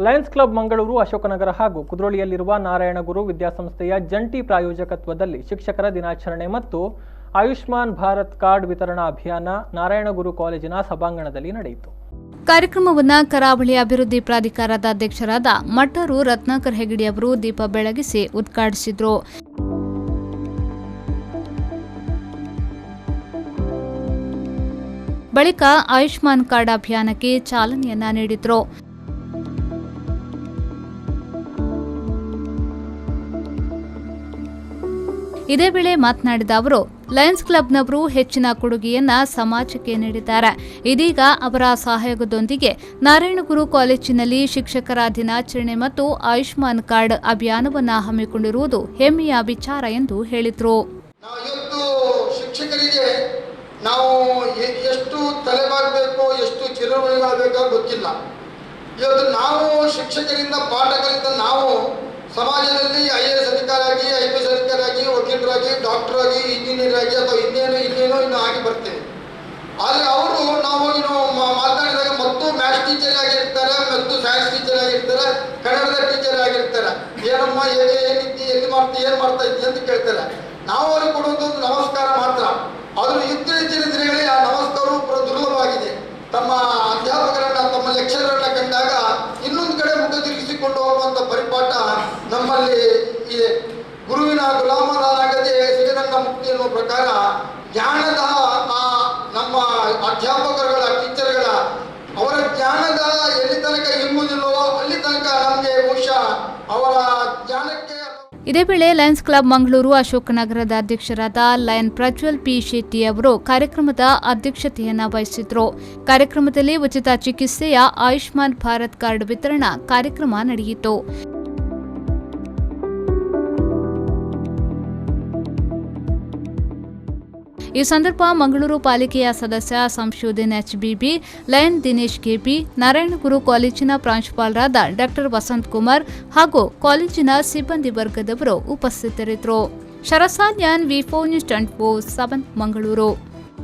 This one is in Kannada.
ಲಯನ್ಸ್ ಕ್ಲಬ್ ಮಂಗಳೂರು, ಅಶೋಕನಗರ ಹಾಗೂ ಕುದ್ರೋಳಿಯಲ್ಲಿರುವ ನಾರಾಯಣಗುರು ವಿದ್ಯಾಸಂಸ್ಥೆಯ ಜಂಟಿ ಪ್ರಾಯೋಜಕತ್ವದಲ್ಲಿ ಶಿಕ್ಷಕರ ದಿನಾಚರಣೆ ಮತ್ತು ಆಯುಷ್ಮಾನ್ ಭಾರತ್ ಕಾರ್ಡ್ ವಿತರಣಾ ಅಭಿಯಾನ ನಾರಾಯಣಗುರು ಕಾಲೇಜಿನ ಸಭಾಂಗಣದಲ್ಲಿ ನಡೆಯಿತು. ಕಾರ್ಯಕ್ರಮವನ್ನು ಕರಾವಳಿ ಅಭಿವೃದ್ಧಿ ಪ್ರಾಧಿಕಾರದ ಅಧ್ಯಕ್ಷರಾದ ಮಟ್ಟರು ರತ್ನಾಕರ್ ಹೆಗಡೆ ಅವರು ದೀಪ ಬೆಳಗಿಸಿ ಉದ್ಘಾಟಿಸಿದರು. ಬಳಿಕ ಆಯುಷ್ಮಾನ್ ಕಾರ್ಡ್ ಅಭಿಯಾನಕ್ಕೆ ಚಾಲನೆಯನ್ನ ನೀಡಿದರು. ಇದೇ ವೇಳೆ ಮಾತನಾಡಿದ ಅವರು, ಲಯನ್ಸ್ ಕ್ಲಬ್ನವರು ಹೆಚ್ಚಿನ ಕೊಡುಗೆಯನ್ನ ಸಮಾಜಕ್ಕೆ ನೀಡಿದ್ದಾರೆ. ಇದೀಗ ಅವರ ಸಹಯೋಗದೊಂದಿಗೆ ನಾರಾಯಣಗುರು ಕಾಲೇಜಿನಲ್ಲಿ ಶಿಕ್ಷಕರ ದಿನಾಚರಣೆ ಮತ್ತು ಆಯುಷ್ಮಾನ್ ಕಾರ್ಡ್ ಅಭಿಯಾನವನ್ನು ಹಮ್ಮಿಕೊಂಡಿರುವುದು ಹೆಮ್ಮೆಯ ವಿಚಾರ ಎಂದು ಹೇಳಿದರು. ಶಿಕ್ಷಕರಿಗೆ ನಾವು ಎಷ್ಟು ತಲೆಬಾಗಬೇಕು, ಎಷ್ಟು ಚಿರವಣಿಗಾಗಬೇಕೋ ಗೊತ್ತಿಲ್ಲ. ಇವತ್ತು ನಾವು ಶಿಕ್ಷಕರಿಂದ ಪಾಠ ಕಲಿತ ನಾವು ಸಮಾಜದಲ್ಲಿ IAS ಅಧಿಕಾರಿಯಾಗಿ, IPS ಅಧಿಕಾರಿಯಾಗಿ, ವಕೀಲರಾಗಿ, ಡಾಕ್ಟರ್ ಆಗಿ, ಇಂಜಿನಿಯರ್ ಆಗಿ ಅಥವಾ ಇನ್ನೇನು ಆಗಿ ಬರ್ತೇವೆ. ಆದರೆ ಅವರು ನಾವು ಮಾತನಾಡಿದಾಗ ಮತ್ತು ಮ್ಯಾಥ್ಸ್ ಟೀಚರ್ ಆಗಿರ್ತಾರೆ, ಮತ್ತು ಸೈನ್ಸ್ ಟೀಚರ್ ಆಗಿರ್ತಾರೆ, ಕನ್ನಡದ ಟೀಚರ್ ಆಗಿರ್ತಾರೆ. ಏನಮ್ಮ ಹೇಗೆ ಏನಿದ್ದಿ, ಏನು ಮಾಡ್ತಾ ಇದ್ದಿ ಅಂತ ಕೇಳ್ತಾರೆ. ನಾವು ಅವ್ರಿಗೆ ಕೊಡುವುದು ನಮಸ್ಕಾರ ಮಾತ್ರ. ಆದರೂ ಇತ್ತೀಚಿನ ದಿನಗಳಲ್ಲಿ ಆ ನಮಸ್ಕಾರವು ದುರ್ಲಭವಾಗಿದೆ. ತಮ್ಮ ಅಧ್ಯಾಪಕರನ್ನ, ತಮ್ಮ ಲೆಕ್ಚರರ್ನ ಕಂಡಾಗ ಇನ್ನೊಂದು ಕಡೆ ಮುಖ ತಿರುಗಿಸಿಕೊಂಡು ಹೋಗುವಂಥ ಪರಿಪಾಠ ನಮ್ಮಲ್ಲಿ ಇದೆ. ಗುರುವಿನ ಗುಲಾಮನಾಗದೆ ಸಿಗದಂಗ ಮುಕ್ತಿ ಎನ್ನುವ ಪ್ರಕಾರ ಜ್ಞಾನದ ನಮ್ಮ ಅಧ್ಯಾಪಕರುಗಳ, ಟೀಚರ್ಗಳ ಅವರ ಜ್ಞಾನದ ಎಲ್ಲಿ ತನಕ ಎಂಬುದಿಲ್ಲವೋ ಅಲ್ಲಿ ತನಕ ನಮಗೆ ಬಹುಶಃ ಅವರ ಜ್ಞಾನಕ್ಕೆ. ಇದೇ ವೇಳೆ ಲಯನ್ಸ್ ಕ್ಲಬ್ ಮಂಗಳೂರು, ಅಶೋಕನಗರದ ಅಧ್ಯಕ್ಷರಾದ ಲಯನ್ ಪ್ರಜ್ವಲ್ ಪಿ ಶೆಟ್ಟಿ ಅವರು ಕಾರ್ಯಕ್ರಮದ ಅಧ್ಯಕ್ಷತೆಯನ್ನು ವಹಿಸಿದ್ರು. ಕಾರ್ಯಕ್ರಮದಲ್ಲಿ ಉಚಿತ ಚಿಕಿತ್ಸೆಯ ಆಯುಷ್ಮಾನ್ ಭಾರತ್ ಕಾರ್ಡ್ ವಿತರಣಾ ಕಾರ್ಯಕ್ರಮ ನಡೆಯಿತು. ಈ ಸಂದರ್ಭ ಮಂಗಳೂರು ಪಾಲಿಕೆಯ ಸದಸ್ಯ Samshodhan HBB, lion Dinesh KP, Narayana Guru ಕಾಲೇಜಿನ ಪ್ರಾಂಶುಪಾಲರಾದ ಡಾ ವಸಂತ್ ಕುಮಾರ್ ಹಾಗೂ ಕಾಲೇಜಿನ ಸಿಬ್ಬಂದಿ ವರ್ಗದವರು ಉಪಸ್ಥಿತರಿದ್ದರು. ಶರಸಾನ್ಯಾನ್, V4 News 24/7 ಮಂಗಳೂರು.